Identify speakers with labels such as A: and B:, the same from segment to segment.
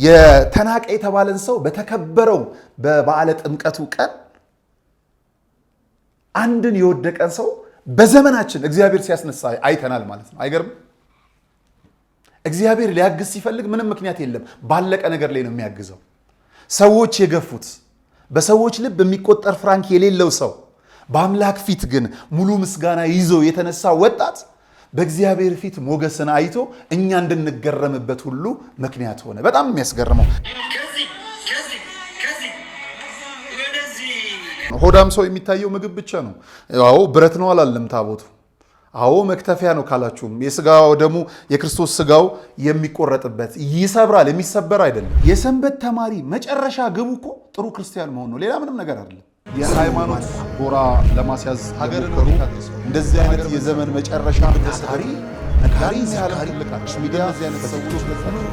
A: የተናቀ የተባለን ሰው በተከበረው በበዓለ ጥምቀቱ ቀን አንድን የወደቀን ሰው በዘመናችን እግዚአብሔር ሲያስነሳ አይተናል ማለት ነው። አይገርም? እግዚአብሔር ሊያግዝ ሲፈልግ ምንም ምክንያት የለም፣ ባለቀ ነገር ላይ ነው የሚያግዘው። ሰዎች የገፉት በሰዎች ልብ የሚቆጠር ፍራንክ የሌለው ሰው በአምላክ ፊት ግን ሙሉ ምስጋና ይዞ የተነሳ ወጣት በእግዚአብሔር ፊት ሞገስን አይቶ እኛ እንድንገረምበት ሁሉ ምክንያት ሆነ። በጣም የሚያስገርመው ሆዳም ሰው የሚታየው ምግብ ብቻ ነው። አዎ ብረት ነው አላለም ታቦቱ። አዎ መክተፊያ ነው ካላችሁም የስጋው ደሙ የክርስቶስ ስጋው የሚቆረጥበት ይሰብራል፣ የሚሰበር አይደለም። የሰንበት ተማሪ መጨረሻ ግቡ እኮ ጥሩ ክርስቲያን መሆን ነው፣ ሌላ ምንም ነገር አይደለም። የሃይማኖት ጎራ ለማስያዝ ሀገርን እንደዚህ አይነት የዘመን መጨረሻ ታሪ ሲያለካሪ ልቃች ሚዲያ እዚህ አይነት ሰዎች ለታቸው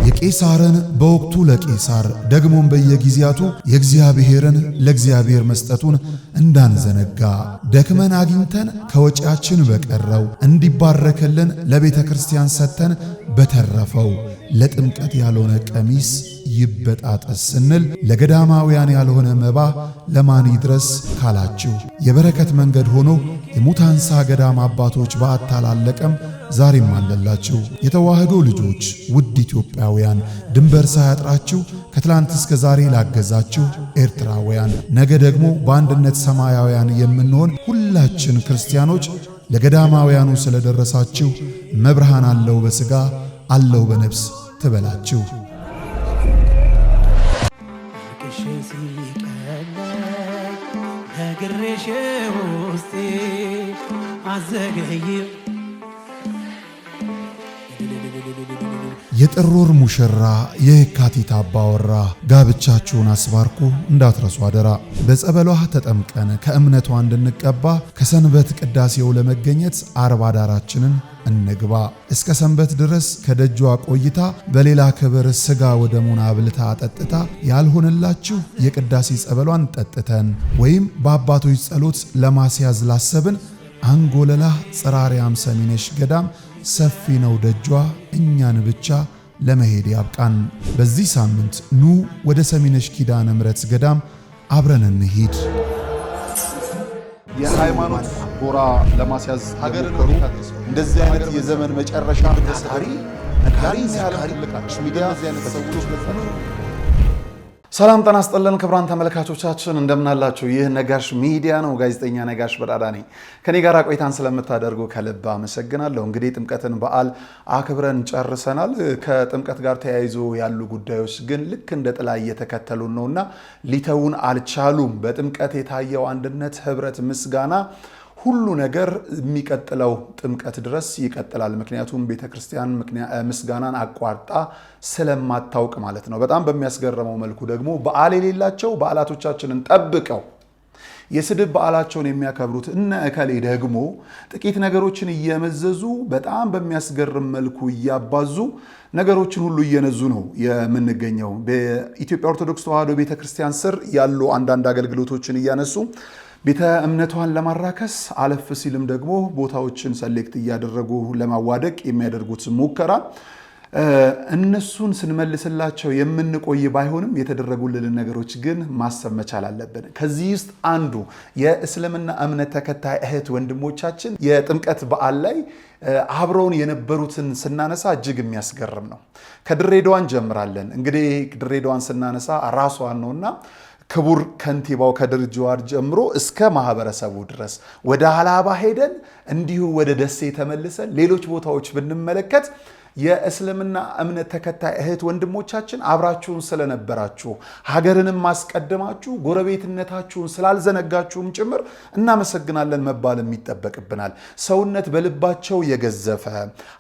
B: የቄሳርን በወቅቱ ለቄሳር ደግሞም በየጊዜያቱ የእግዚአብሔርን ለእግዚአብሔር መስጠቱን እንዳንዘነጋ ደክመን አግኝተን ከወጪያችን በቀረው እንዲባረክልን ለቤተ ክርስቲያን ሰጥተን በተረፈው ለጥምቀት ያልሆነ ቀሚስ ይበጣጠስ ስንል ለገዳማውያን ያልሆነ መባ ለማን ይድረስ ካላችሁ የበረከት መንገድ ሆኖ የሙታንሳ ገዳም አባቶች በአታላለቀም ዛሬም አለላችሁ። የተዋህዶ ልጆች ውድ ኢትዮጵያውያን ድንበር ሳያጥራችሁ ከትላንት እስከ ዛሬ ላገዛችሁ ኤርትራውያን ነገ ደግሞ በአንድነት ሰማያውያን የምንሆን ሁላችን ክርስቲያኖች ለገዳማውያኑ ስለደረሳችሁ መብርሃን አለው በሥጋ አለው በነፍስ ትበላችሁ። የጥር ወር ሙሽራ የካቲት አባወራ ጋብቻችሁን አስባርኩ እንዳትረሱ አደራ። በጸበሏ ተጠምቀን ከእምነቷ እንድንቀባ ከሰንበት ቅዳሴው ለመገኘት አርባ ዳራችንን እንግባ። እስከ ሰንበት ድረስ ከደጇ ቆይታ በሌላ ክብር ሥጋ ወደሙን አብልታ አጠጥታ ያልሆነላችሁ የቅዳሴ ጸበሏን ጠጥተን ወይም በአባቶች ጸሎት ለማስያዝ ላሰብን አንጎለላ ጽራሪያም ሰሚነሽ ገዳም ሰፊ ነው ደጇ እኛን ብቻ ለመሄድ ያብቃን። በዚህ ሳምንት ኑ ወደ ሰሚነሽ ኪዳነ ምሕረት ገዳም አብረን እንሂድ።
A: የሃይማኖት ጎራ ለማስያዝ ሀገርን እንደዚህ አይነት የዘመን መጨረሻ ታሪ ሲያለካሪ ልቃች ሚዲያ እዚህ አይነት ሰዎች ለታቸው ሰላም ጤና ይስጥልን ክቡራን ተመልካቾቻችን እንደምን አላችሁ? ይህ ነጋሽ ሚዲያ ነው። ጋዜጠኛ ነጋሽ በዳዳ ነኝ። ከኔ ጋር ቆይታን ስለምታደርጉ ከልብ አመሰግናለሁ። እንግዲህ ጥምቀትን በዓል አክብረን ጨርሰናል። ከጥምቀት ጋር ተያይዞ ያሉ ጉዳዮች ግን ልክ እንደ ጥላ እየተከተሉን ነውና ሊተውን አልቻሉም። በጥምቀት የታየው አንድነት፣ ህብረት፣ ምስጋና ሁሉ ነገር የሚቀጥለው ጥምቀት ድረስ ይቀጥላል። ምክንያቱም ቤተክርስቲያን ምስጋናን አቋርጣ ስለማታውቅ ማለት ነው። በጣም በሚያስገርመው መልኩ ደግሞ በዓል የሌላቸው በዓላቶቻችንን ጠብቀው የስድብ በዓላቸውን የሚያከብሩት እነ እከሌ ደግሞ ጥቂት ነገሮችን እየመዘዙ በጣም በሚያስገርም መልኩ እያባዙ ነገሮችን ሁሉ እየነዙ ነው የምንገኘው። በኢትዮጵያ ኦርቶዶክስ ተዋሕዶ ቤተክርስቲያን ስር ያሉ አንዳንድ አገልግሎቶችን እያነሱ ቤተ እምነቷን ለማራከስ አለፍ ሲልም ደግሞ ቦታዎችን ሰሌክት እያደረጉ ለማዋደቅ የሚያደርጉት ሙከራ እነሱን ስንመልስላቸው የምንቆይ ባይሆንም የተደረጉልን ነገሮች ግን ማሰብ መቻል አለብን። ከዚህ ውስጥ አንዱ የእስልምና እምነት ተከታይ እህት ወንድሞቻችን የጥምቀት በዓል ላይ አብረውን የነበሩትን ስናነሳ እጅግ የሚያስገርም ነው። ከድሬዳዋን ጀምራለን። እንግዲህ ድሬዳዋን ስናነሳ ራሷን ነውና ክቡር ከንቲባው ከድር ጁዋር ጀምሮ እስከ ማህበረሰቡ ድረስ ወደ ሀላባ ሄደን እንዲሁ ወደ ደሴ ተመልሰን ሌሎች ቦታዎች ብንመለከት የእስልምና እምነት ተከታይ እህት ወንድሞቻችን አብራችሁን ስለነበራችሁ ሀገርንም ማስቀደማችሁ ጎረቤትነታችሁን ስላልዘነጋችሁም ጭምር እናመሰግናለን መባልም ይጠበቅብናል። ሰውነት በልባቸው የገዘፈ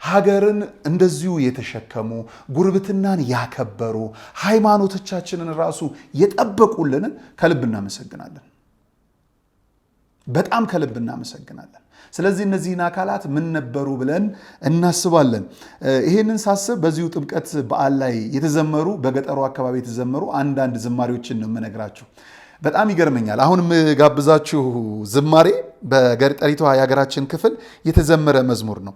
A: ሀገርን እንደዚሁ የተሸከሙ ጉርብትናን ያከበሩ ሃይማኖቶቻችንን ራሱ የጠበቁልንን ከልብ እናመሰግናለን። በጣም ከልብ እናመሰግናለን። ስለዚህ እነዚህን አካላት ምን ነበሩ ብለን እናስባለን። ይሄንን ሳስብ በዚሁ ጥምቀት በዓል ላይ የተዘመሩ በገጠሩ አካባቢ የተዘመሩ አንዳንድ ዝማሬዎችን ነው የምነግራችሁ። በጣም ይገርመኛል። አሁን የምጋብዛችሁ ዝማሬ በገጠሪቷ የሀገራችን ክፍል የተዘመረ መዝሙር ነው።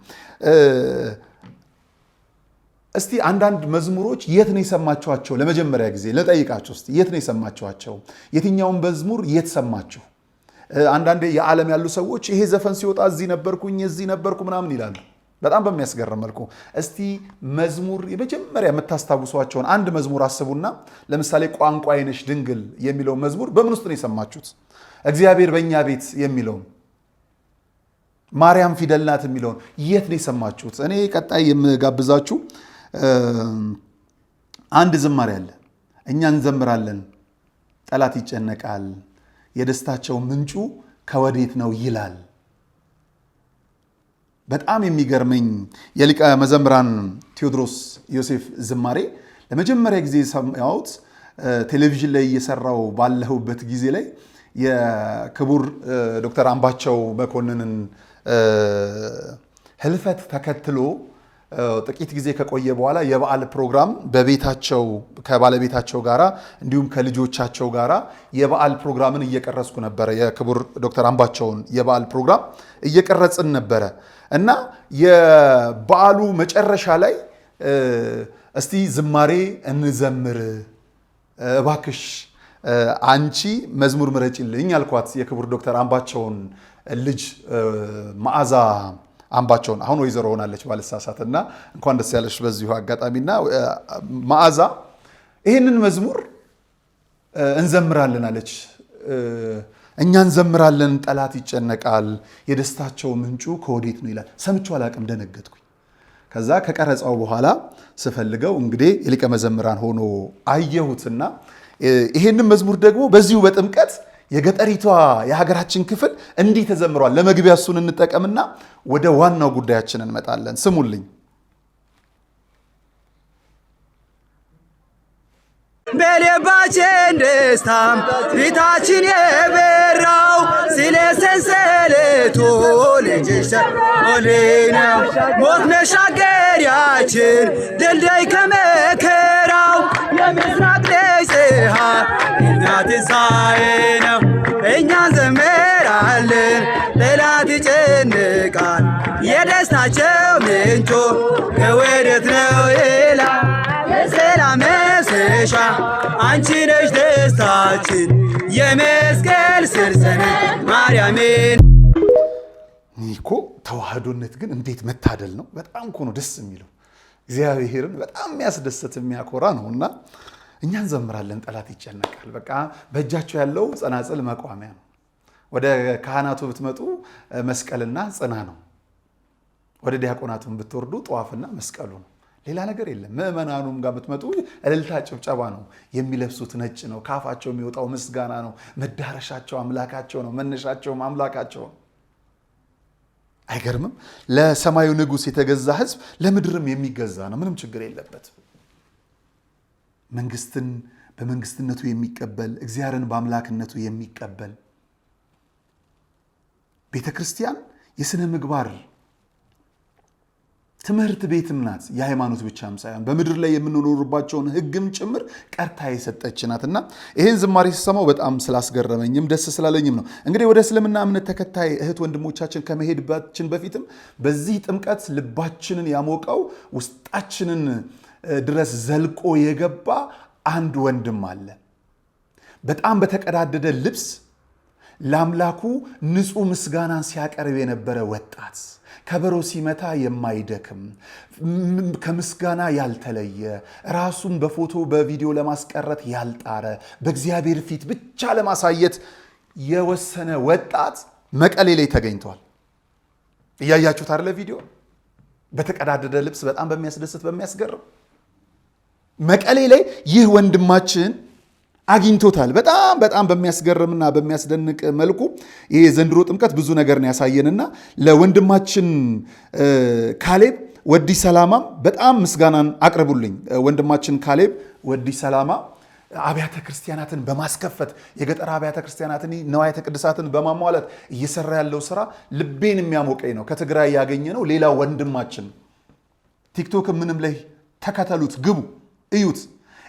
A: እስቲ አንዳንድ መዝሙሮች የት ነው የሰማችኋቸው? ለመጀመሪያ ጊዜ ልጠይቃችሁ። እስቲ የት ነው የሰማችኋቸው? የትኛውን መዝሙር የት ሰማችሁ? አንዳንዴ የዓለም ያሉ ሰዎች ይሄ ዘፈን ሲወጣ እዚህ ነበርኩኝ እዚህ ነበርኩ ምናምን ይላሉ። በጣም በሚያስገርም መልኩ እስቲ መዝሙር የመጀመሪያ የምታስታውሷቸውን አንድ መዝሙር አስቡና፣ ለምሳሌ ቋንቋዬ ነሽ ድንግል የሚለው መዝሙር በምን ውስጥ ነው የሰማችሁት? እግዚአብሔር በእኛ ቤት የሚለውን፣ ማርያም ፊደል ናት የሚለውን የት ነው የሰማችሁት? እኔ ቀጣይ የምጋብዛችሁ አንድ ዝማሬ አለ። እኛ እንዘምራለን ጠላት ይጨነቃል፣ የደስታቸው ምንጩ ከወዴት ነው ይላል። በጣም የሚገርመኝ የሊቀ መዘምራን ቴዎድሮስ ዮሴፍ ዝማሬ ለመጀመሪያ ጊዜ ሰማሁት ቴሌቪዥን ላይ እየሰራው ባለሁበት ጊዜ ላይ የክቡር ዶክተር አምባቸው መኮንንን ህልፈት ተከትሎ ጥቂት ጊዜ ከቆየ በኋላ የበዓል ፕሮግራም በቤታቸው ከባለቤታቸው ጋራ እንዲሁም ከልጆቻቸው ጋራ የበዓል ፕሮግራምን እየቀረጽኩ ነበረ። የክቡር ዶክተር አምባቸውን የበዓል ፕሮግራም እየቀረጽን ነበረ እና የበዓሉ መጨረሻ ላይ እስቲ ዝማሬ እንዘምር እባክሽ አንቺ መዝሙር ምረጭልኝ አልኳት። የክቡር ዶክተር አምባቸውን ልጅ መዓዛ አምባቸውን አሁን ወይዘሮ ሆናለች ባልሳሳት፣ እና እንኳን ደስ ያለሽ በዚሁ አጋጣሚና መዓዛ ይህንን መዝሙር እንዘምራለን አለች። እኛ እንዘምራለን ጠላት ይጨነቃል፣ የደስታቸው ምንጩ ከወዴት ነው ይላል። ሰምቼው አላቅም፣ ደነገጥኩኝ። ከዛ ከቀረጻው በኋላ ስፈልገው እንግዲህ የሊቀ መዘምራን ሆኖ አየሁትና ይሄንን መዝሙር ደግሞ በዚሁ በጥምቀት የገጠሪቷ የሀገራችን ክፍል እንዲህ ተዘምሯል። ለመግቢያ እሱን እንጠቀምና ወደ ዋናው ጉዳያችን እንመጣለን። ስሙልኝ።
C: በልባችን ደስታም ፊታችን የበራው ስለ ሰንሰለቱ ልጅሽ ሆነው ሞት መሻገሪያችን ድልድይ ከመከራው የምስራቅ ፀሐይ እኛ ትንሣኤ ነው። እኛ እንዘምራለን ጠላት ይጨንቃል፣ የደስታቸው ምንጩ ከወዴት ነው ይላል። የሰላም መፍሰሻ አንቺ ነሽ ደስታችን፣ የመስቀል ስር ሰንበት ማርያምን።
A: ይህ እኮ ተዋህዶነት ግን እንዴት መታደል ነው! በጣም እኮ ነው ደስ የሚለው። እግዚአብሔርን በጣም የሚያስደስት የሚያኮራ ነው እና እኛ እንዘምራለን ጠላት ይጨነቃል። በቃ በእጃቸው ያለው ጸናጽል መቋሚያ ነው። ወደ ካህናቱ ብትመጡ መስቀልና ጽና ነው። ወደ ዲያቆናቱም ብትወርዱ ጠዋፍና መስቀሉ ነው። ሌላ ነገር የለም። ምዕመናኑም ጋር ብትመጡ እልልታ ጭብጨባ ነው። የሚለብሱት ነጭ ነው። ካፋቸው የሚወጣው ምስጋና ነው። መዳረሻቸው አምላካቸው ነው። መነሻቸውም አምላካቸው ነው። አይገርምም? ለሰማዩ ንጉሥ የተገዛ ሕዝብ ለምድርም የሚገዛ ነው። ምንም ችግር የለበትም። መንግስትን በመንግስትነቱ የሚቀበል እግዚአብሔርን በአምላክነቱ የሚቀበል ቤተ ክርስቲያን የሥነ ምግባር ትምህርት ቤትም ናት። የሃይማኖት ብቻም ሳይሆን በምድር ላይ የምንኖርባቸውን ሕግም ጭምር ቀርታ የሰጠች ናትና ይህን ዝማሬ ሲሰማው በጣም ስላስገረመኝም ደስ ስላለኝም ነው። እንግዲህ ወደ እስልምና እምነት ተከታይ እህት ወንድሞቻችን ከመሄድባችን በፊትም በዚህ ጥምቀት ልባችንን ያሞቀው ውስጣችንን ድረስ ዘልቆ የገባ አንድ ወንድም አለ። በጣም በተቀዳደደ ልብስ ለአምላኩ ንጹሕ ምስጋናን ሲያቀርብ የነበረ ወጣት፣ ከበሮ ሲመታ የማይደክም ከምስጋና ያልተለየ ራሱን በፎቶ በቪዲዮ ለማስቀረት ያልጣረ በእግዚአብሔር ፊት ብቻ ለማሳየት የወሰነ ወጣት መቀሌ ላይ ተገኝቷል። እያያችሁት አይደለ? ቪዲዮ በተቀዳደደ ልብስ በጣም በሚያስደስት በሚያስገርም መቀሌ ላይ ይህ ወንድማችን አግኝቶታል። በጣም በሚያስገርምና በሚያስደንቅ መልኩ ይሄ ዘንድሮ ጥምቀት ብዙ ነገርን ያሳየንና ለወንድማችን ካሌብ ወዲ ሰላማም በጣም ምስጋናን አቅርቡልኝ። ወንድማችን ካሌብ ወዲ ሰላማ አብያተ ክርስቲያናትን በማስከፈት የገጠር አብያተ ክርስቲያናትን ነዋያተ ቅድሳትን በማሟላት እየሰራ ያለው ስራ ልቤን የሚያሞቀኝ ነው። ከትግራይ ያገኘ ነው። ሌላ ወንድማችን ቲክቶክ ምንም ላይ ተከተሉት፣ ግቡ፣ እዩት።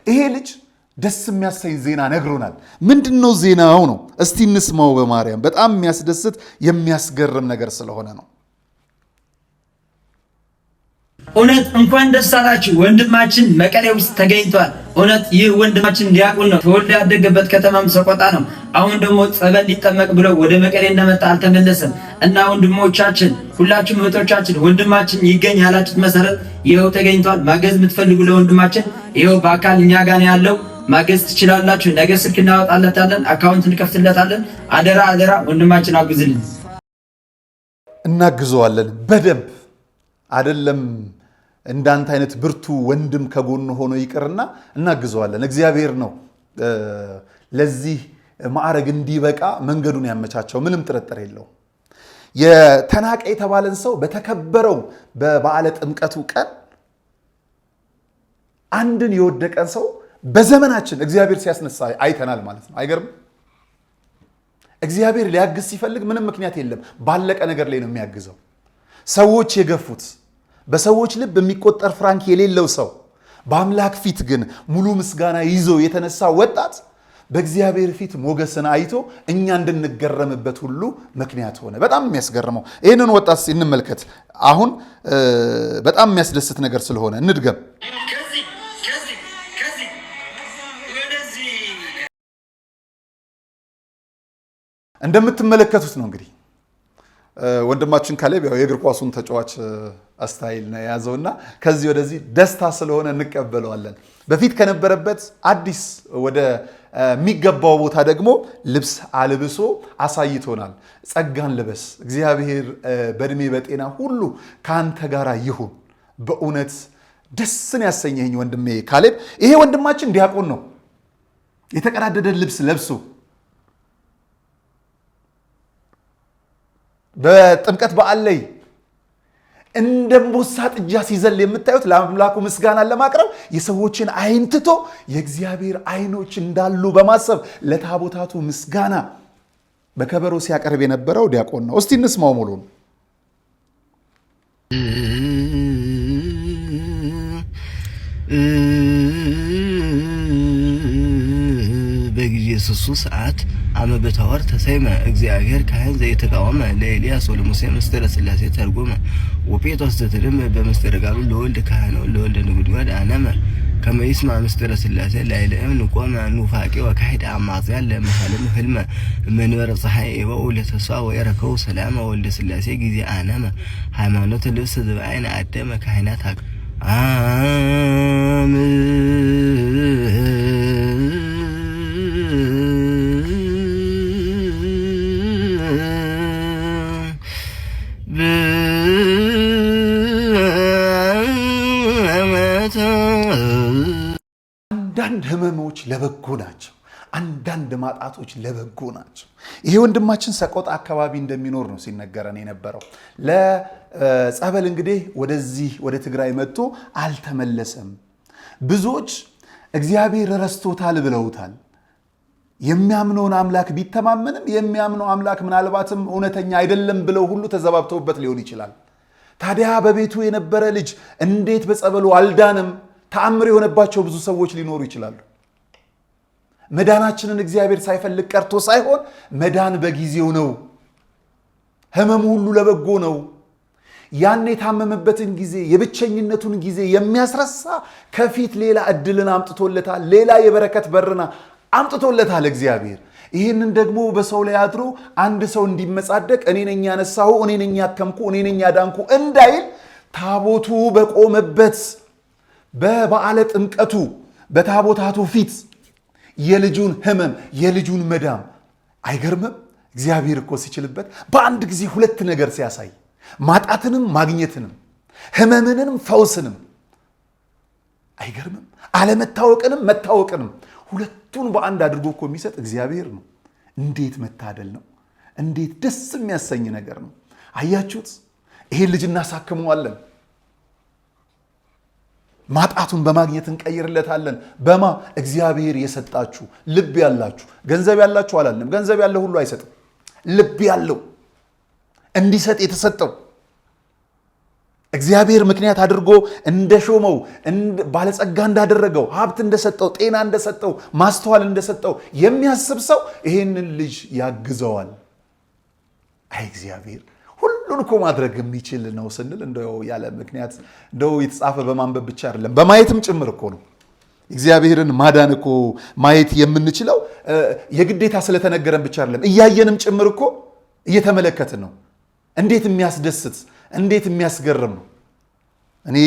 A: ይሄ ልጅ ደስ የሚያሰኝ ዜና ነግሮናል። ምንድነው ዜናው ነው? እስቲ እንስማው በማርያም። በጣም የሚያስደስት የሚያስገርም ነገር ስለሆነ ነው።
D: እውነት እንኳን ደስ አላችሁ፣ ወንድማችን መቀሌ ውስጥ ተገኝቷል። እውነት ይህ ወንድማችን ዲያቆን ነው። ተወልዶ ያደገበት ከተማም ሰቆጣ ነው። አሁን ደግሞ ጸበል ሊጠመቅ ብሎ ወደ መቀሌ እንደመጣ አልተመለሰም እና ወንድሞቻችን፣ ሁላችሁም እህቶቻችን ወንድማችን ይገኝ ያላችሁት መሰረት ይኸው ተገኝቷል። ማገዝ የምትፈልጉ ለወንድማችን ይኸው በአካል እኛ ጋር ያለው ማገዝ ትችላላችሁ። ነገ ስልክ እናወጣለታለን፣ አካውንት እንከፍትለታለን። አደራ አደራ ወንድማችን አግዙልን።
A: እናግዘዋለን በደንብ አይደለም። እንዳንተ አይነት ብርቱ ወንድም ከጎኑ ሆኖ ይቅርና እናግዘዋለን። እግዚአብሔር ነው ለዚህ ማዕረግ እንዲበቃ መንገዱን ያመቻቸው፣ ምንም ጥርጥር የለው። የተናቀ የተባለን ሰው በተከበረው በበዓለ ጥምቀቱ ቀን አንድን የወደቀን ሰው በዘመናችን እግዚአብሔር ሲያስነሳ አይተናል ማለት ነው። አይገርም? እግዚአብሔር ሊያግዝ ሲፈልግ ምንም ምክንያት የለም፣ ባለቀ ነገር ላይ ነው የሚያግዘው። ሰዎች የገፉት በሰዎች ልብ የሚቆጠር ፍራንክ የሌለው ሰው በአምላክ ፊት ግን ሙሉ ምስጋና ይዞ የተነሳ ወጣት በእግዚአብሔር ፊት ሞገስን አይቶ እኛ እንድንገረምበት ሁሉ ምክንያት ሆነ። በጣም የሚያስገርመው ይህንን ወጣት እንመልከት። አሁን በጣም የሚያስደስት ነገር ስለሆነ እንድገም። እንደምትመለከቱት ነው እንግዲህ ወንድማችን ካሌብ ያው የእግር ኳሱን ተጫዋች ስታይል ነው የያዘውና ከዚህ ወደዚህ ደስታ ስለሆነ እንቀበለዋለን። በፊት ከነበረበት አዲስ ወደ የሚገባው ቦታ ደግሞ ልብስ አልብሶ አሳይቶናል። ጸጋን ልበስ፣ እግዚአብሔር በእድሜ በጤና ሁሉ ካንተ ጋር ይሁን። በእውነት ደስን ያሰኘኝ ወንድሜ ካሌብ። ይሄ ወንድማችን ዲያቆን ነው። የተቀዳደደ ልብስ ለብሶ በጥምቀት በዓል ላይ እንደ አንበሳ ጥጃ ሲዘል የምታዩት ለአምላኩ ምስጋናን ለማቅረብ የሰዎችን አይን ትቶ የእግዚአብሔር አይኖች እንዳሉ በማሰብ ለታቦታቱ ምስጋና በከበሮ ሲያቀርብ የነበረው ዲያቆን ነው። እስቲ እንስማው ሙሉን።
E: በጊዜሱ ሰዓት አመ በታወር ተሰይመ እግዚአብሔር ካህን ዘይተቃወመ ለኤልያስ ወለሙሴ ምስጢረ ሥላሴ ተርጎመ ወጴጥሮስ ዘትርም በምስጢረ ቃሉ ለወልድ ካህነ ለወልድ ንጉድጓድ አነመ ከመ ይስማ ምስጢረ ሥላሴ ላይለእም ንቆመ ኑፋቄ ወካሂድ አማጽያን ለመሐለም ህልመ መንበረ ፀሐይ ኤበው ለተስፋ ወየረከው ሰላም ወልደ ሥላሴ ጊዜ አነመ ሃይማኖት ልብስ ዘበአይን አደመ ካህናት አም
A: አንዳንድ ህመሞች ለበጎ ናቸው። አንዳንድ ማጣቶች ለበጎ ናቸው። ይሄ ወንድማችን ሰቆጣ አካባቢ እንደሚኖር ነው ሲነገረን የነበረው። ለጸበል እንግዲህ ወደዚህ ወደ ትግራይ መጥቶ አልተመለሰም። ብዙዎች እግዚአብሔር ረስቶታል ብለውታል። የሚያምነውን አምላክ ቢተማመንም የሚያምነው አምላክ ምናልባትም እውነተኛ አይደለም ብለው ሁሉ ተዘባብተውበት ሊሆን ይችላል። ታዲያ በቤቱ የነበረ ልጅ እንዴት በጸበሉ አልዳንም? ተአምር የሆነባቸው ብዙ ሰዎች ሊኖሩ ይችላሉ። መዳናችንን እግዚአብሔር ሳይፈልግ ቀርቶ ሳይሆን መዳን በጊዜው ነው። ህመሙ ሁሉ ለበጎ ነው። ያን የታመመበትን ጊዜ የብቸኝነቱን ጊዜ የሚያስረሳ ከፊት ሌላ እድልን አምጥቶለታል። ሌላ የበረከት በርና አምጥቶለታል እግዚአብሔር። ይህንን ደግሞ በሰው ላይ አድሮ አንድ ሰው እንዲመጻደቅ እኔ ነኝ ያነሳሁ፣ እኔ ነኝ ያከምኩ፣ እኔ ነኝ ያዳንኩ እንዳይል ታቦቱ በቆመበት በበዓለ ጥምቀቱ በታቦታቱ ፊት የልጁን ህመም የልጁን መዳም አይገርምም? እግዚአብሔር እኮ ሲችልበት በአንድ ጊዜ ሁለት ነገር ሲያሳይ ማጣትንም ማግኘትንም ህመምንም ፈውስንም አይገርምም? አለመታወቅንም መታወቅንም ሁለቱን በአንድ አድርጎ እኮ የሚሰጥ እግዚአብሔር ነው። እንዴት መታደል ነው! እንዴት ደስ የሚያሰኝ ነገር ነው! አያችሁት? ይሄን ልጅ እናሳክመዋለን። ማጣቱን በማግኘት እንቀይርለታለን። በማ እግዚአብሔር የሰጣችሁ ልብ ያላችሁ፣ ገንዘብ ያላችሁ አላለም። ገንዘብ ያለው ሁሉ አይሰጥም። ልብ ያለው እንዲሰጥ የተሰጠው እግዚአብሔር ምክንያት አድርጎ እንደሾመው ባለጸጋ እንዳደረገው ሀብት እንደሰጠው ጤና እንደሰጠው ማስተዋል እንደሰጠው የሚያስብ ሰው ይሄንን ልጅ ያግዘዋል። አይ እግዚአብሔር ሁሉን እኮ ማድረግ የሚችል ነው ስንል እንደው ያለ ምክንያት እንደው የተጻፈ በማንበብ ብቻ አይደለም በማየትም ጭምር እኮ ነው። እግዚአብሔርን ማዳን እኮ ማየት የምንችለው የግዴታ ስለተነገረን ብቻ አይደለም እያየንም ጭምር እኮ እየተመለከትን ነው። እንዴት የሚያስደስት እንዴት የሚያስገርም ነው። እኔ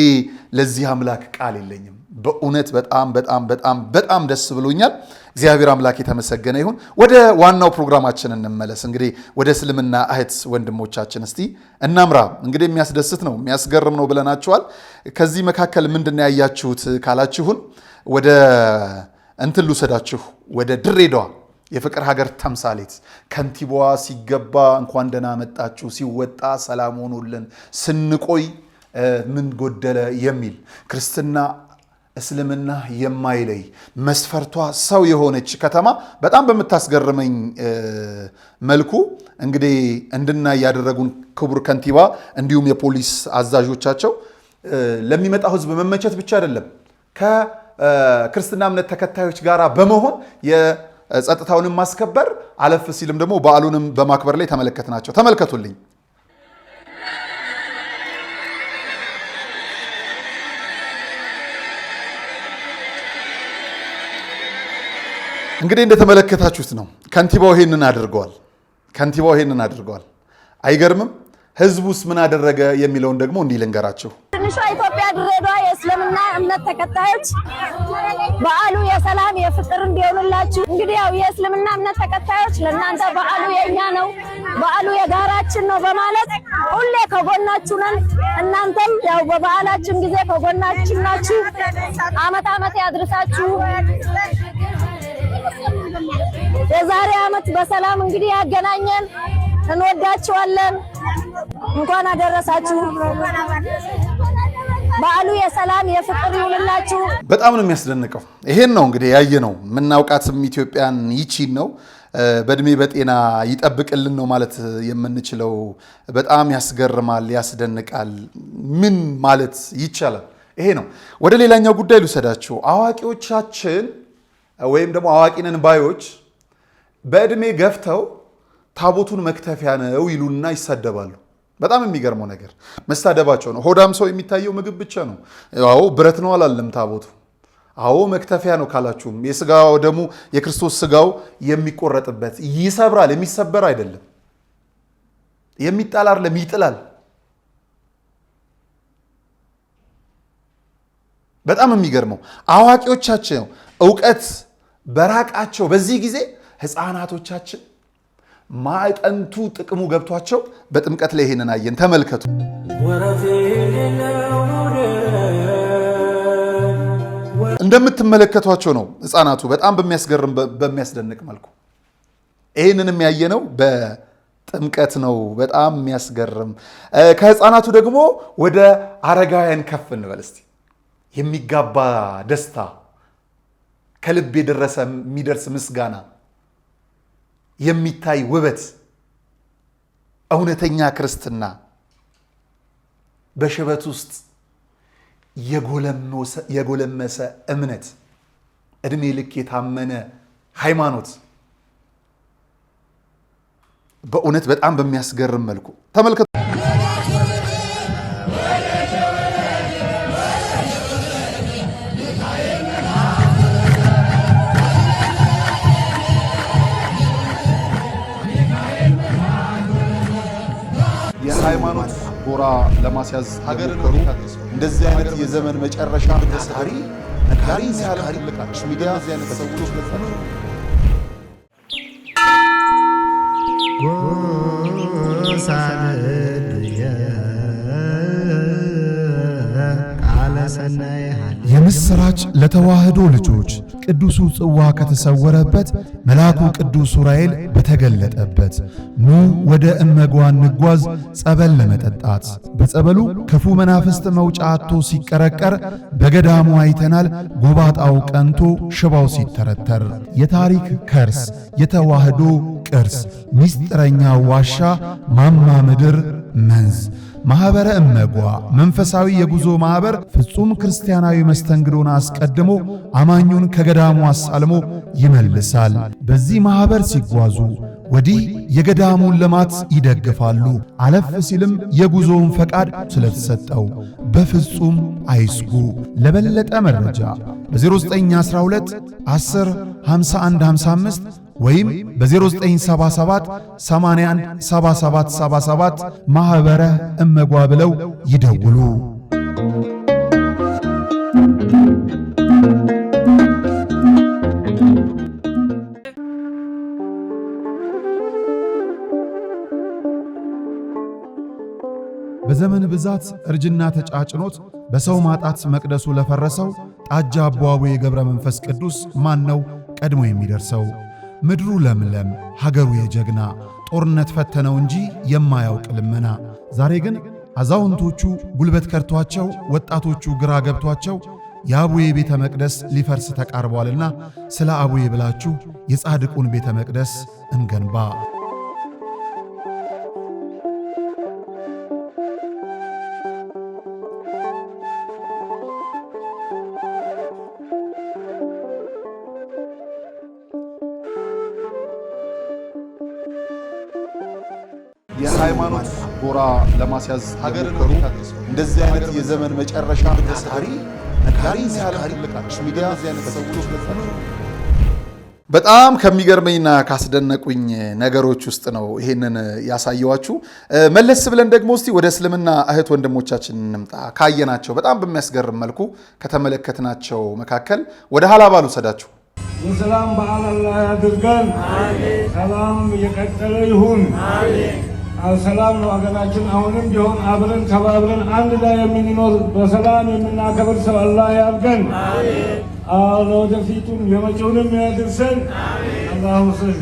A: ለዚህ አምላክ ቃል የለኝም። በእውነት በጣም በጣም በጣም በጣም ደስ ብሎኛል። እግዚአብሔር አምላክ የተመሰገነ ይሁን። ወደ ዋናው ፕሮግራማችን እንመለስ። እንግዲህ ወደ እስልምና እህት ወንድሞቻችን እስቲ እናምራ። እንግዲህ የሚያስደስት ነው የሚያስገርም ነው ብለናችኋል። ከዚህ መካከል ምንድን ያያችሁት ካላችሁን ወደ እንትን ልውሰዳችሁ፣ ወደ ድሬዳዋ የፍቅር ሀገር ተምሳሌት ከንቲባዋ ሲገባ እንኳን ደህና መጣችሁ፣ ሲወጣ ሰላም ሆኖልን፣ ስንቆይ ምን ጎደለ የሚል ክርስትና እስልምና የማይለይ መስፈርቷ ሰው የሆነች ከተማ በጣም በምታስገርመኝ መልኩ እንግዲህ እንድናይ ያደረጉን ክቡር ከንቲባ እንዲሁም የፖሊስ አዛዦቻቸው ለሚመጣው ሕዝብ መመቸት ብቻ አይደለም ከክርስትና እምነት ተከታዮች ጋር በመሆን የጸጥታውንም ማስከበር አለፍ ሲልም ደግሞ በዓሉንም በማክበር ላይ ተመለከትናቸው። ተመልከቱልኝ። እንግዲህ እንደተመለከታችሁት ነው ከንቲባው ይሄንን አድርገዋል። አይገርምም? ህዝቡስ ምን አደረገ የሚለውን ደግሞ እንዲህ ልንገራችሁ።
F: ትንሿ ኢትዮጵያ ድሬዳዋ የእስልምና እምነት ተከታዮች በዓሉ የሰላም የፍቅር እንዲሆንላችሁ። እንግዲህ ያው የእስልምና እምነት ተከታዮች ለእናንተ በዓሉ የኛ ነው፣ በዓሉ የጋራችን ነው በማለት ሁሌ ከጎናችሁ ነን። እናንተም ያው በበዓላችን ጊዜ ከጎናችን ናችሁ። ዓመት ዓመት ያድርሳችሁ። የዛሬ ዓመት በሰላም እንግዲህ ያገናኘን። እንወዳችኋለን። እንኳን አደረሳችሁ። በዓሉ የሰላም የፍቅር ይሁንላችሁ።
A: በጣም ነው የሚያስደንቀው። ይሄን ነው እንግዲህ ያየነው። የምናውቃትም ኢትዮጵያን ይቺን ነው። በእድሜ በጤና ይጠብቅልን ነው ማለት የምንችለው። በጣም ያስገርማል፣ ያስደንቃል። ምን ማለት ይቻላል? ይሄ ነው። ወደ ሌላኛው ጉዳይ ልውሰዳችሁ። አዋቂዎቻችን ወይም ደግሞ አዋቂነን ባዮች በእድሜ ገፍተው ታቦቱን መክተፊያ ነው ይሉና ይሳደባሉ። በጣም የሚገርመው ነገር መሳደባቸው ነው። ሆዳም ሰው የሚታየው ምግብ ብቻ ነው። አዎ ብረት ነው አላለም ታቦቱ። አዎ መክተፊያ ነው ካላችሁም የስጋው ደሙ የክርስቶስ ስጋው የሚቆረጥበት ይሰብራል። የሚሰበር አይደለም። የሚጣል አይደለም፣ ይጥላል። በጣም የሚገርመው አዋቂዎቻችን እውቀት በራቃቸው በዚህ ጊዜ ህፃናቶቻችን ማዕጠንቱ ጥቅሙ ገብቷቸው በጥምቀት ላይ ይሄንን አየን። ተመልከቱ። እንደምትመለከቷቸው ነው ህፃናቱ በጣም በሚያስገርም በሚያስደንቅ መልኩ። ይሄንንም ያየነው በጥምቀት ነው። በጣም የሚያስገርም። ከህፃናቱ ደግሞ ወደ አረጋውያን ከፍ እንበል እስቲ። የሚጋባ ደስታ፣ ከልብ የደረሰ የሚደርስ ምስጋና፣ የሚታይ ውበት፣ እውነተኛ ክርስትና፣ በሽበት ውስጥ የጎለመሰ እምነት፣ እድሜ ልክ የታመነ ሃይማኖት በእውነት በጣም በሚያስገርም መልኩ ተመልከቱ። የሃይማኖት ጎራ ለማስያዝ ሀገርን እንደዚህ አይነት የዘመን መጨረሻ ታሪ ነካሪ ሲያልፍ ልቃች ሚዲያ እዚህ አይነት ሰዎች ለታቸው
B: የምስራች ለተዋህዶ ልጆች ቅዱሱ ጽዋ ከተሰወረበት መልአኩ ቅዱስ ዑራኤል በተገለጠበት ኑ ወደ እመጓ እንጓዝ ጸበል ለመጠጣት። በጸበሉ ክፉ መናፍስት መውጫ አጥቶ ሲቀረቀር በገዳሙ አይተናል። ጎባጣው ቀንቶ ሽባው ሲተረተር የታሪክ ከርስ የተዋህዶ ቅርስ ምስጢረኛ ዋሻ ማማ ምድር መንዝ ማህበረ እመጓ መንፈሳዊ የጉዞ ማህበር ፍጹም ክርስቲያናዊ መስተንግዶን አስቀድሞ አማኙን ከገዳሙ አሳልሞ ይመልሳል። በዚህ ማህበር ሲጓዙ ወዲህ የገዳሙን ልማት ይደግፋሉ። አለፍ ሲልም የጉዞውን ፈቃድ ስለተሰጠው በፍጹም አይስጉ። ለበለጠ መረጃ በ0912 10 51 55 ወይም በ0977 81 77 77 ማህበረ እመጓ ብለው ይደውሉ። በዘመን ብዛት እርጅና ተጫጭኖት በሰው ማጣት መቅደሱ ለፈረሰው ጣጃ አቦ የገብረ መንፈስ ቅዱስ ማን ነው ቀድሞ የሚደርሰው? ምድሩ ለምለም ሀገሩ የጀግና ጦርነት ፈተነው እንጂ የማያውቅ ልመና። ዛሬ ግን አዛውንቶቹ ጉልበት ከርቷቸው፣ ወጣቶቹ ግራ ገብቷቸው የአቡዬ ቤተ መቅደስ ሊፈርስ ተቃርቧልና ስለ አቡዬ ብላችሁ የጻድቁን ቤተ መቅደስ እንገንባ።
A: የሃይማኖት ጎራ ለማስያዝ ሀገር ነው እንደዚህ አይነት የዘመን መጨረሻ ነጋሪ ሲያልቃችሁ ሚዲያ ሰዎች በጣም ከሚገርመኝና ካስደነቁኝ ነገሮች ውስጥ ነው ይሄንን ያሳየዋችሁ። መለስ ብለን ደግሞ እስቲ ወደ እስልምና እህት ወንድሞቻችን እንምጣ። ካየናቸው በጣም በሚያስገርም መልኩ ከተመለከትናቸው መካከል ወደ ሀላባ ልውሰዳችሁ።
G: የሰላም በዓል አላህ ያድርገን። ሰላም የቀጠለ ይሁን። ሰላም ነው ሀገራችን። አሁንም ቢሆን አብረን ተባብረን አንድ ላይ የምንኖር በሰላም የምናከብር ሰው አላህ ያድርገን። ለወደፊቱም የመጪውንም ያድርሰን። አላሁ ሰል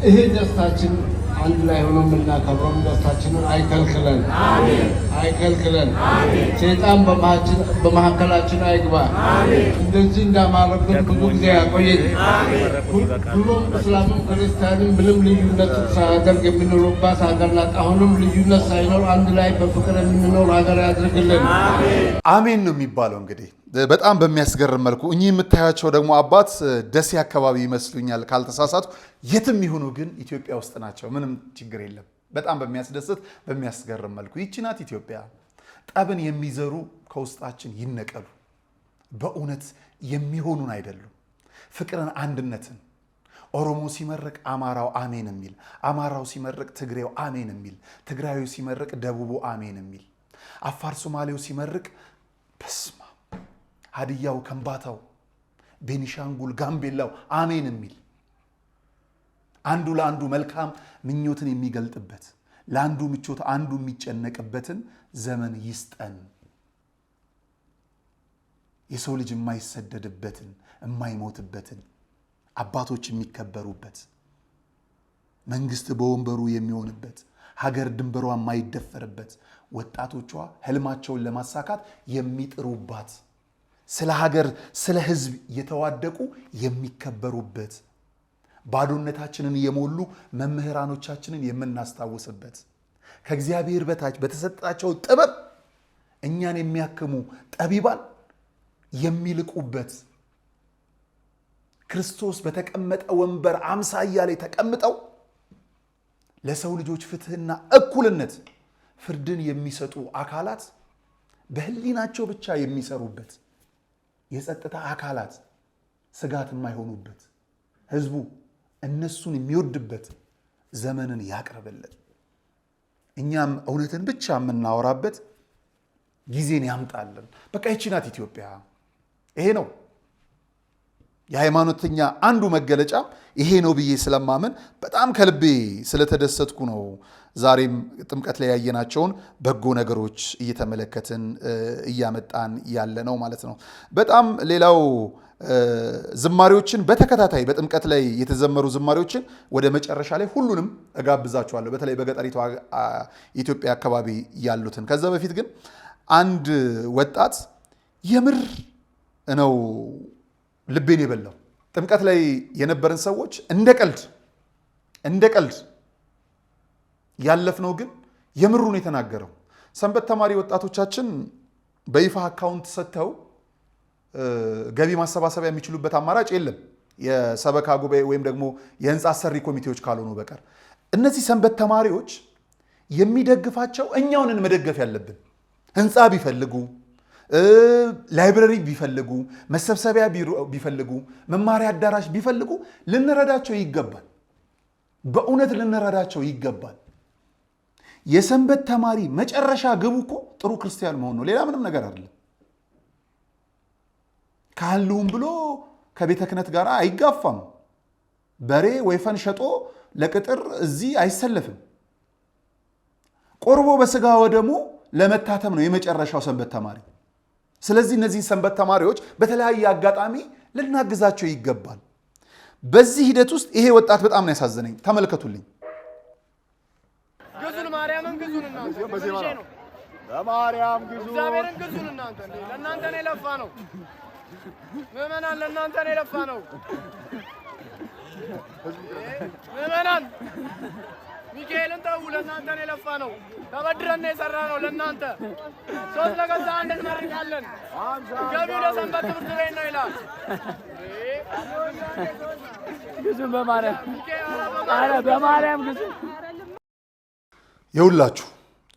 G: ይሄ ደስታችን አንድ ላይ ሆኖ የምናከብረው ደስታችንን አይከልክለን፣ አይከልክለን። ሰይጣን በመካከላችን አይግባ። እንደዚህ እንዳማረብን ብዙ ጊዜ ያቆየን። ሁሉም እስላምም ክርስቲያንም ምንም ልዩነት ሳያደርግ የምንኖርባት ሀገር ናት። አሁንም ልዩነት ሳይኖር አንድ ላይ በፍቅር የምንኖር ሀገር ያድርግልን።
A: አሜን ነው የሚባለው። እንግዲህ በጣም በሚያስገርም መልኩ እኚህ የምታያቸው ደግሞ አባት ደሴ አካባቢ ይመስሉኛል ካልተሳሳቱ። የትም ይሁኑ ግን ኢትዮጵያ ውስጥ ናቸው። ምንም ችግር የለም። በጣም በሚያስደስት በሚያስገርም መልኩ ይህች ናት ኢትዮጵያ። ጠብን የሚዘሩ ከውስጣችን ይነቀሉ። በእውነት የሚሆኑን አይደሉም። ፍቅርን፣ አንድነትን ኦሮሞ ሲመርቅ አማራው አሜን የሚል፣ አማራው ሲመርቅ ትግሬው አሜን የሚል፣ ትግራዩ ሲመርቅ ደቡቡ አሜን የሚል፣ አፋር ሶማሌው ሲመርቅ በስማ ሀዲያው፣ ከምባታው፣ ቤኒሻንጉል፣ ጋምቤላው አሜን የሚል፣ አንዱ ለአንዱ መልካም ምኞትን የሚገልጥበት፣ ለአንዱ ምቾት አንዱ የሚጨነቅበትን ዘመን ይስጠን። የሰው ልጅ የማይሰደድበትን፣ የማይሞትበትን፣ አባቶች የሚከበሩበት፣ መንግስት በወንበሩ የሚሆንበት፣ ሀገር ድንበሯ የማይደፈርበት፣ ወጣቶቿ ህልማቸውን ለማሳካት የሚጥሩባት፣ ስለ ሀገር ስለ ህዝብ የተዋደቁ የሚከበሩበት፣ ባዶነታችንን የሞሉ መምህራኖቻችንን የምናስታውስበት፣ ከእግዚአብሔር በታች በተሰጣቸው ጥበብ እኛን የሚያክሙ ጠቢባን የሚልቁበት፣ ክርስቶስ በተቀመጠ ወንበር አምሳያ ላይ ተቀምጠው ለሰው ልጆች ፍትህና እኩልነት ፍርድን የሚሰጡ አካላት በህሊናቸው ብቻ የሚሰሩበት፣ የጸጥታ አካላት ስጋት የማይሆኑበት፣ ህዝቡ እነሱን የሚወድበት ዘመንን ያቅርብልን። እኛም እውነትን ብቻ የምናወራበት ጊዜን ያምጣልን። በቃ ይህች ናት ኢትዮጵያ። ይሄ ነው የሃይማኖተኛ አንዱ መገለጫ ይሄ ነው ብዬ ስለማመን በጣም ከልቤ ስለተደሰትኩ ነው ዛሬም ጥምቀት ላይ ያየናቸውን በጎ ነገሮች እየተመለከትን እያመጣን ያለ ነው ማለት ነው። በጣም ሌላው ዝማሬዎችን በተከታታይ በጥምቀት ላይ የተዘመሩ ዝማሬዎችን ወደ መጨረሻ ላይ ሁሉንም እጋብዛችኋለሁ፣ በተለይ በገጠሪቷ ኢትዮጵያ አካባቢ ያሉትን። ከዛ በፊት ግን አንድ ወጣት የምር ነው ልቤን የበላው። ጥምቀት ላይ የነበረን ሰዎች እንደ ቀልድ ያለፍነው ግን የምሩን የተናገረው። ሰንበት ተማሪ ወጣቶቻችን በይፋ አካውንት ሰጥተው ገቢ ማሰባሰቢያ የሚችሉበት አማራጭ የለም፣ የሰበካ ጉባኤ ወይም ደግሞ የህንፃ አሰሪ ኮሚቴዎች ካልሆኑ በቀር። እነዚህ ሰንበት ተማሪዎች የሚደግፋቸው እኛውንን መደገፍ ያለብን። ህንፃ ቢፈልጉ፣ ላይብረሪ ቢፈልጉ፣ መሰብሰቢያ ቢፈልጉ፣ መማሪያ አዳራሽ ቢፈልጉ ልንረዳቸው ይገባል። በእውነት ልንረዳቸው ይገባል። የሰንበት ተማሪ መጨረሻ ግቡ እኮ ጥሩ ክርስቲያን መሆን ነው። ሌላ ምንም ነገር አይደለም። ካሉም ብሎ ከቤተ ክህነት ጋር አይጋፋም። በሬ ወይፈን ሸጦ ለቅጥር እዚህ አይሰለፍም። ቆርቦ በስጋ ወደሙ ለመታተም ነው የመጨረሻው ሰንበት ተማሪ። ስለዚህ እነዚህ ሰንበት ተማሪዎች በተለያየ አጋጣሚ ልናግዛቸው ይገባል። በዚህ ሂደት ውስጥ ይሄ ወጣት በጣም ነው ያሳዘነኝ። ተመልከቱልኝ።
H: ግዙን፣ ማርያምን ግዙን፣ እናንተ ነው
C: በማርያም ግዙን፣
H: እግዚአብሔርን ግዙን። እናንተ ለእናንተ ነው የለፋ ነው። ምዕመናን ለእናንተ ነው የለፋ ነው። ምዕመናን ሚካኤልን ተው፣ ለእናንተ ነው የለፋ ነው። ተበድረን የሰራ ነው ለእናንተ። ሶስት ለገዛ አንድ እንመርቃለን። ገቢው ለሰንበት ትምህርት ቤት ነው ይላል።
I: ግዙን በማርያም አረ በማርያም ግዙን።
A: የሁላችሁ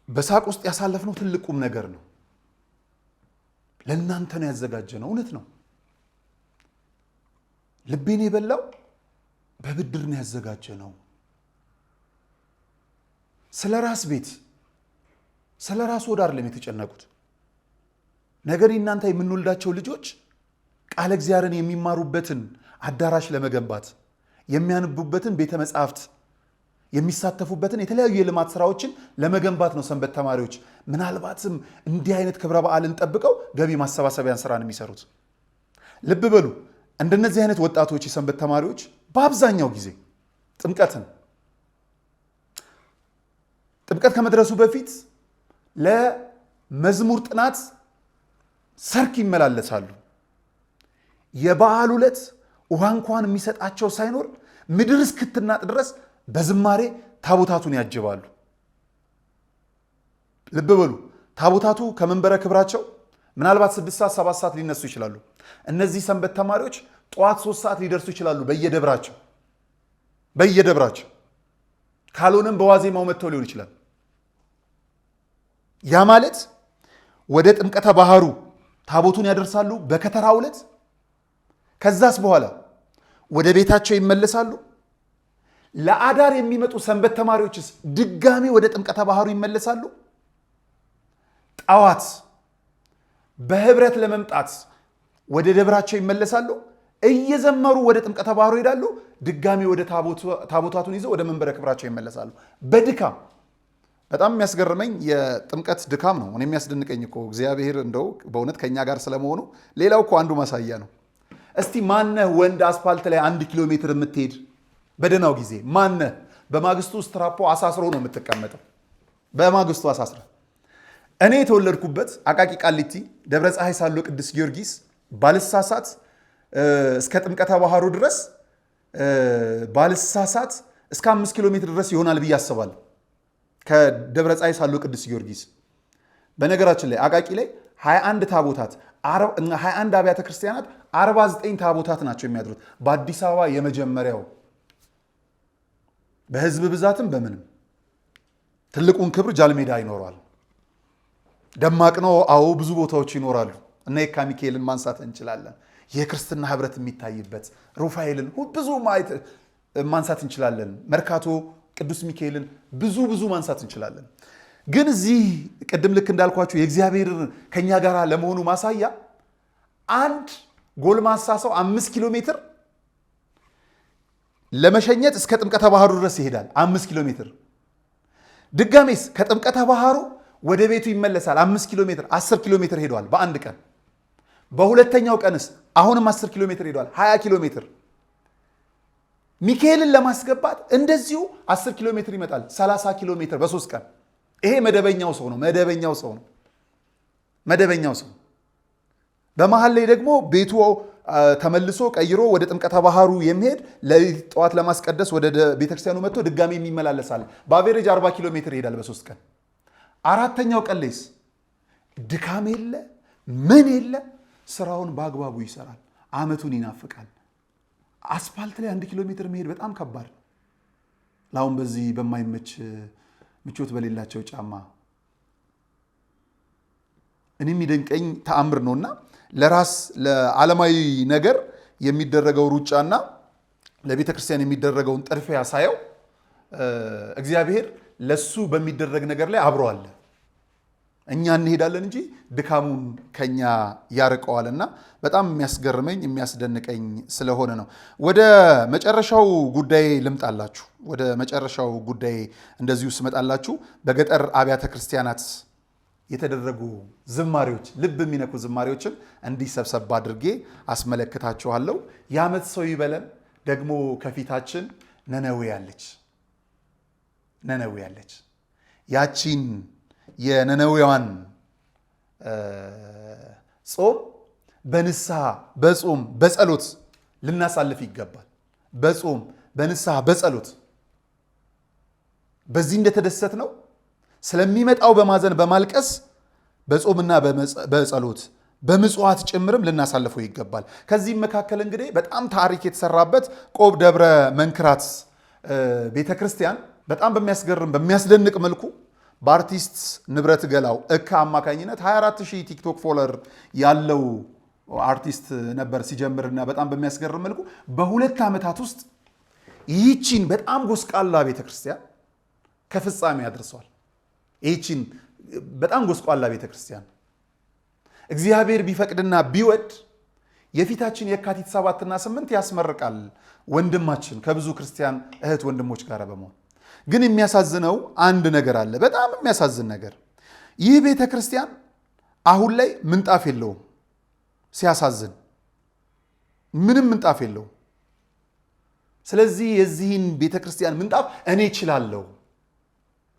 A: በሳቅ ውስጥ ያሳለፍነው ትልቁም ነገር ነው። ለእናንተ ነው ያዘጋጀ ነው። እውነት ነው። ልቤን የበላው በብድር ነው ያዘጋጀ ነው። ስለ ራስ ቤት ስለ ራስ ወዳር ለም የተጨነቁት ነገር እናንተ የምንወልዳቸው ልጆች ቃለ እግዚአብሔርን የሚማሩበትን አዳራሽ ለመገንባት የሚያነቡበትን ቤተ መጻሕፍት የሚሳተፉበትን የተለያዩ የልማት ስራዎችን ለመገንባት ነው ሰንበት ተማሪዎች ምናልባትም እንዲህ አይነት ክብረ በዓልን ጠብቀው ገቢ ማሰባሰቢያን ስራን የሚሰሩት። ልብ በሉ። እንደነዚህ አይነት ወጣቶች የሰንበት ተማሪዎች በአብዛኛው ጊዜ ጥምቀት ከመድረሱ በፊት ለመዝሙር ጥናት ሰርክ ይመላለሳሉ። የበዓሉ ዕለት ውሃ እንኳን የሚሰጣቸው ሳይኖር ምድር እስክትናጥ ድረስ በዝማሬ ታቦታቱን ያጅባሉ። ልብ በሉ። ታቦታቱ ከመንበረ ክብራቸው ምናልባት 6 ሰዓት 7 ሰዓት ሊነሱ ይችላሉ። እነዚህ ሰንበት ተማሪዎች ጠዋት 3 ሰዓት ሊደርሱ ይችላሉ በየደብራቸው ካልሆነም በዋዜማው መጥተው ሊሆን ይችላል። ያ ማለት ወደ ጥምቀተ ባህሩ ታቦቱን ያደርሳሉ በከተራው ዕለት። ከዛስ በኋላ ወደ ቤታቸው ይመለሳሉ። ለአዳር የሚመጡ ሰንበት ተማሪዎችስ ድጋሚ ወደ ጥምቀተ ባህሩ ይመለሳሉ። ጠዋት በህብረት ለመምጣት ወደ ደብራቸው ይመለሳሉ። እየዘመሩ ወደ ጥምቀተ ባህሩ ይሄዳሉ። ድጋሚ ወደ ታቦታቱን ይዘው ወደ መንበረ ክብራቸው ይመለሳሉ በድካም። በጣም የሚያስገርመኝ የጥምቀት ድካም ነው። እኔ የሚያስደንቀኝ እኮ እግዚአብሔር እንደው በእውነት ከኛ ጋር ስለመሆኑ ሌላው እኮ አንዱ ማሳያ ነው። እስቲ ማነህ ወንድ አስፋልት ላይ 1 ኪሎ ሜትር የምትሄድ በደናው ጊዜ ማነህ? በማግስቱ ስትራፖ አሳስሮ ነው የምትቀመጠው። በማግስቱ አሳስረ። እኔ የተወለድኩበት አቃቂ ቃሊቲ ደብረ ፀሐይ ሳሎ ቅዱስ ጊዮርጊስ ባልሳሳት እስከ ጥምቀተ ባህሩ ድረስ ባልሳሳት እስከ 5 ኪሎ ሜትር ድረስ ይሆናል ብዬ አስባለሁ። ከደብረ ፀሐይ ሳሎ ቅዱስ ጊዮርጊስ በነገራችን ላይ አቃቂ ላይ 21 ታቦታት 21 አብያተ ክርስቲያናት 49 ታቦታት ናቸው የሚያድሩት። በአዲስ አበባ የመጀመሪያው በህዝብ ብዛትም በምንም ትልቁን ክብር ጃልሜዳ ይኖራል። ደማቅ ነው። አዎ ብዙ ቦታዎች ይኖራሉ። እና የካ ሚካኤልን ማንሳት እንችላለን። የክርስትና ህብረት የሚታይበት ሩፋኤልን ብዙ ማንሳት እንችላለን። መርካቶ ቅዱስ ሚካኤልን ብዙ ማንሳት እንችላለን። ግን እዚህ ቅድም ልክ እንዳልኳችሁ የእግዚአብሔር ከኛ ጋር ለመሆኑ ማሳያ አንድ ጎልማሳ ሰው 5 ኪሎ ሜትር ለመሸኘት እስከ ጥምቀተ ባህሩ ድረስ ይሄዳል። 5 ኪሎ ሜትር ድጋሜስ ከጥምቀተ ባህሩ ወደ ቤቱ ይመለሳል። 5 ኪሎ ሜትር 10 ኪሎ ሜትር ሄዷል በአንድ ቀን። በሁለተኛው ቀንስ አሁንም 10 ኪሎ ሜትር ሄዷል፣ 20 ኪሎ ሜትር። ሚካኤልን ለማስገባት እንደዚሁ 10 ኪሎ ሜትር ይመጣል፣ 30 ኪሎ ሜትር በ3 ቀን። ይሄ መደበኛው ሰው ነው። መደበኛው ሰው። በመሃል ላይ ደግሞ ቤቱ ተመልሶ ቀይሮ ወደ ጥምቀተ ባህሩ የሚሄድ ለጠዋት ለማስቀደስ ወደ ቤተክርስቲያኑ መጥቶ ድጋሚ የሚመላለሳል። በአቬሬጅ 40 ኪሎ ሜትር ይሄዳል በ3 ቀን። አራተኛው ቀን ላይስ ድካም የለ ምን የለ፣ ስራውን በአግባቡ ይሰራል። አመቱን ይናፍቃል። አስፋልት ላይ 1 ኪሎ ሜትር መሄድ በጣም ከባድ ነው። ለአሁን በዚህ በማይመች ምቾት በሌላቸው ጫማ እኔ የሚደንቀኝ ተአምር ነውና ለራስ ለዓለማዊ ነገር የሚደረገው ሩጫና ለቤተ ክርስቲያን የሚደረገውን ጥድፊያ ሳየው እግዚአብሔር ለሱ በሚደረግ ነገር ላይ አብሮ አለ። እኛ እንሄዳለን እንጂ ድካሙን ከኛ ያርቀዋልና በጣም የሚያስገርመኝ የሚያስደንቀኝ ስለሆነ ነው። ወደ መጨረሻው ጉዳይ ልምጣላችሁ። ወደ መጨረሻው ጉዳይ እንደዚሁ ስመጣላችሁ በገጠር አብያተ ክርስቲያናት የተደረጉ ዝማሬዎች፣ ልብ የሚነኩ ዝማሬዎችን እንዲህ ሰብሰብ አድርጌ አስመለክታችኋለሁ። የዓመት ሰው ይበለን። ደግሞ ከፊታችን ነነዌ ያለች ያቺን የነነዌዋን ጾም በንስሐ በጾም በጸሎት ልናሳልፍ ይገባል። በጾም በንስሐ በጸሎት በዚህ እንደተደሰት ነው ስለሚመጣው በማዘን በማልቀስ በጾምና በጸሎት በምጽዋት ጭምርም ልናሳልፈው ይገባል። ከዚህም መካከል እንግዲህ በጣም ታሪክ የተሰራበት ቆብ ደብረ መንክራት ቤተክርስቲያን በጣም በሚያስገርም በሚያስደንቅ መልኩ በአርቲስት ንብረት ገላው እካ አማካኝነት 24000 ቲክቶክ ፎሎወር ያለው አርቲስት ነበር ሲጀምርና በጣም በሚያስገርም መልኩ በ2 ዓመታት ውስጥ ይህቺን በጣም ጎስቋላ ቤተክርስቲያን ከፍጻሜ ያደርሰዋል። ይህቺን በጣም ጎስቋላ ቤተክርስቲያን እግዚአብሔር ቢፈቅድና ቢወድ የፊታችን የካቲት 7 እና 8 ያስመርቃል ወንድማችን ከብዙ ክርስቲያን እህት ወንድሞች ጋር በመሆን። ግን የሚያሳዝነው አንድ ነገር አለ። በጣም የሚያሳዝን ነገር ይህ ቤተክርስቲያን አሁን ላይ ምንጣፍ የለውም። ሲያሳዝን ምንም ምንጣፍ የለውም። ስለዚህ የዚህን ቤተክርስቲያን ምንጣፍ እኔ እችላለሁ፣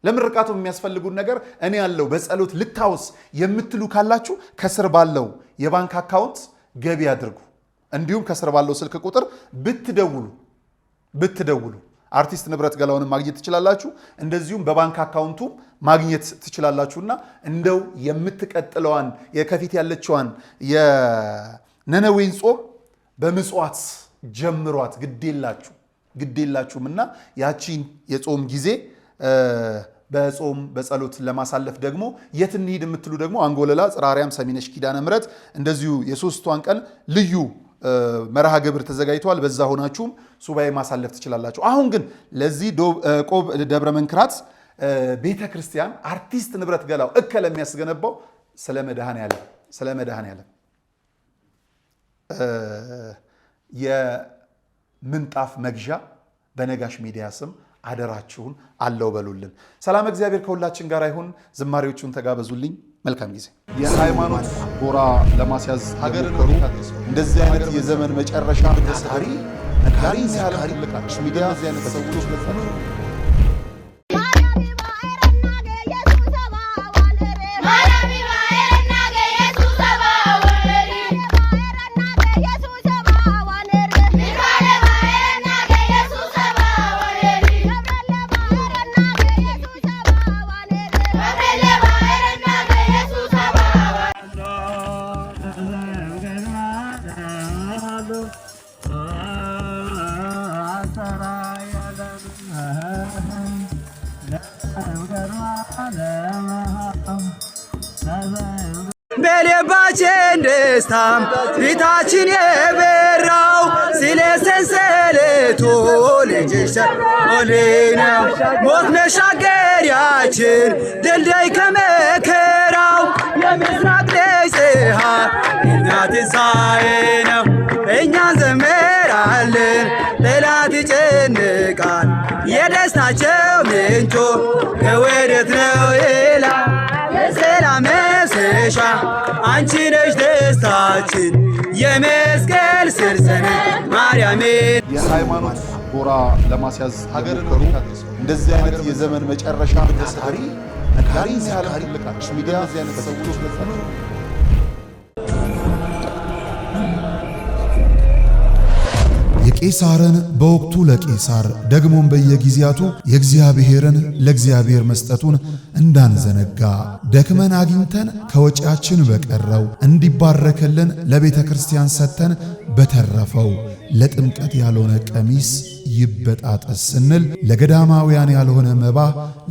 A: ለምርቃቱ የሚያስፈልጉን ነገር እኔ ያለው በጸሎት ልታውስ የምትሉ ካላችሁ ከስር ባለው የባንክ አካውንት ገቢ አድርጉ። እንዲሁም ከስር ባለው ስልክ ቁጥር ብትደውሉ አርቲስት ንብረት ገላውን ማግኘት ትችላላችሁ። እንደዚሁም በባንክ አካውንቱ ማግኘት ትችላላችሁና እንደው የምትቀጥለዋን የከፊት ያለችዋን የነነዌን ጾም በምጽዋት ጀምሯት፣ ግዴላችሁምና ያቺን የጾም ጊዜ በጾም በጸሎት ለማሳለፍ ደግሞ የት እንሂድ የምትሉ ደግሞ አንጎለላ፣ ጽራሪያም፣ ሰሚነሽ፣ ኪዳነ ምሕረት እንደዚሁ የሶስቷን ቀን ልዩ መርሃ ግብር ተዘጋጅቷል። በዛ ሆናችሁም ሱባኤ ማሳለፍ ትችላላችሁ። አሁን ግን ለዚህ ቆብ ደብረ መንክራት ቤተ ክርስቲያን አርቲስት ንብረት ገላው እከ ለሚያስገነባው ስለ መድኃኔዓለም የምንጣፍ መግዣ በነጋሽ ሚዲያ ስም አደራችሁን አለው በሉልን። ሰላም እግዚአብሔር ከሁላችን ጋር ይሁን። ዝማሬዎቹን ተጋበዙልኝ። መልካም ጊዜ። የሃይማኖት ጎራ ለማስያዝ ሀገር እንደዚህ አይነት የዘመን መጨረሻ ታታሪ ነጋሪ ሲያልቃች ሚዲያ እዚህ አይነት ሰዎች በጣም
J: በልባችን ደስታም ፊታችን የበራው ስለ ሰንሰለቱ ልጅሽ ሆነው ሞት መሻገሪያችን ድልድይ ከመከራው የምስራቅ ፀሐይ እኛ ትንሣኤ ነው። እኛን ዘምራለን ጠላት ይጨንቃል የደስታቸው ምንጮ ከወዴት ነው ይላል የሰላም መፍሰሻ አንቺ ነሽ ደስታችን የመስቀል ስር ሰንበት ማርያም።
A: የሃይማኖት ጎራ ለማስያዝ ሀገር እንደዚህ አይነት የዘመን መጨረሻ ታታሪ ነጋሪ ሲያልቃች ሚዲያ እዚህ አይነት ሰዎች በጣም
B: የቄሳርን በወቅቱ ለቄሳር ደግሞም በየጊዜያቱ የእግዚአብሔርን ለእግዚአብሔር መስጠቱን እንዳንዘነጋ ደክመን አግኝተን ከወጪያችን በቀረው እንዲባረክልን ለቤተ ክርስቲያን ሰጥተን በተረፈው ለጥምቀት ያልሆነ ቀሚስ ይበጣጠስ ስንል ለገዳማውያን ያልሆነ መባ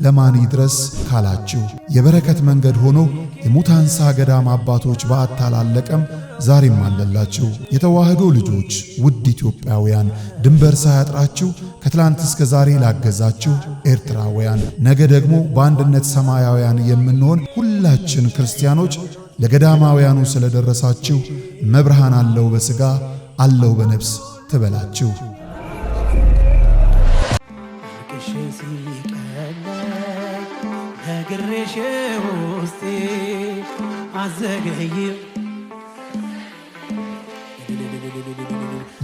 B: ለማን ይድረስ ካላችሁ የበረከት መንገድ ሆኖ የሙታንሳ ገዳም አባቶች በአታላለቀም ዛሬም አለላችሁ። የተዋህዶ ልጆች ውድ ኢትዮጵያውያን ድንበር ሳያጥራችሁ ከትላንት እስከ ዛሬ ላገዛችሁ ኤርትራውያን ነገ ደግሞ በአንድነት ሰማያውያን የምንሆን ሁላችን ክርስቲያኖች ለገዳማውያኑ ስለደረሳችሁ መብርሃን አለው በሥጋ አለው በነፍስ ትበላችሁ።
K: ነግሬሽ ውስጤ አዘገይም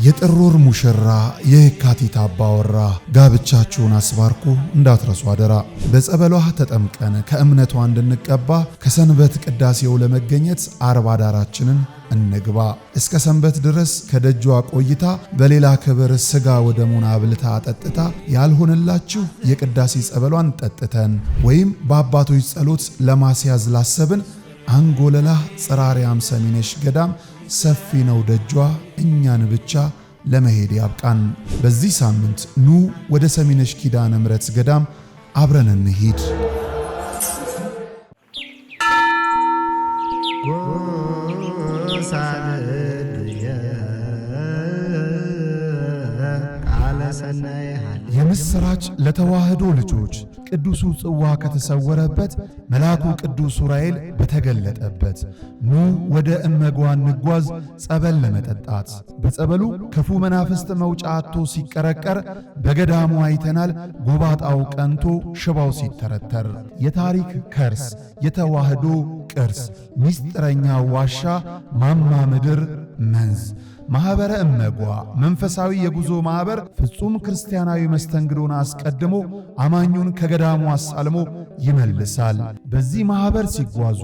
B: የጥር ወር ሙሽራ የካቲት አባወራ ጋብቻችሁን አስባርኩ እንዳትረሱ አደራ። በጸበሏ ተጠምቀን ከእምነቷ እንድንቀባ ከሰንበት ቅዳሴው ለመገኘት አርባ ዳራችንን እንግባ። እስከ ሰንበት ድረስ ከደጇ ቆይታ በሌላ ክብር ሥጋ ወደሙን አብልታ አጠጥታ ያልሆነላችሁ የቅዳሴ ጸበሏን ጠጥተን ወይም በአባቶች ጸሎት ለማስያዝ ላሰብን አንጎለላ ጽራሪያም ሰሚነሽ ገዳም ሰፊ ነው ደጇ እኛን ብቻ ለመሄድ ያብቃን። በዚህ ሳምንት ኑ ወደ ሰሚነሽ ኪዳነ ምሕረት ገዳም አብረን እንሂድ። የምስራች ለተዋህዶ ልጆች ቅዱሱ ጽዋ ከተሰወረበት መልአኩ ቅዱስ ዑራኤል በተገለጠበት ኑ ወደ እመጓ እንጓዝ ጸበል ለመጠጣት። በጸበሉ ክፉ መናፍስት መውጫ አጥቶ ሲቀረቀር በገዳሙ አይተናል። ጎባጣው ቀንቶ ሽባው ሲተረተር የታሪክ ከርስ የተዋህዶ ቅርስ ምስጢረኛ ዋሻ ማማ ምድር መንዝ ማኅበረ እመጓ መንፈሳዊ የጉዞ ማኅበር ፍጹም ክርስቲያናዊ መስተንግዶን አስቀድሞ አማኙን ከገዳሙ አሳልሞ ይመልሳል። በዚህ ማኅበር ሲጓዙ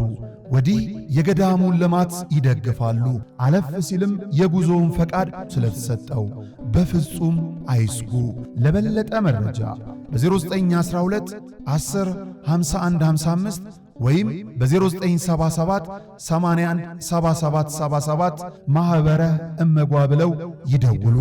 B: ወዲህ የገዳሙን ልማት ይደግፋሉ። አለፍ ሲልም የጉዞውን ፈቃድ ስለተሰጠው በፍጹም አይስጉ። ለበለጠ መረጃ በ0912 10 51 55 ወይም በ0977 81 7777 ማኅበረ እመጓ ብለው ይደውሉ።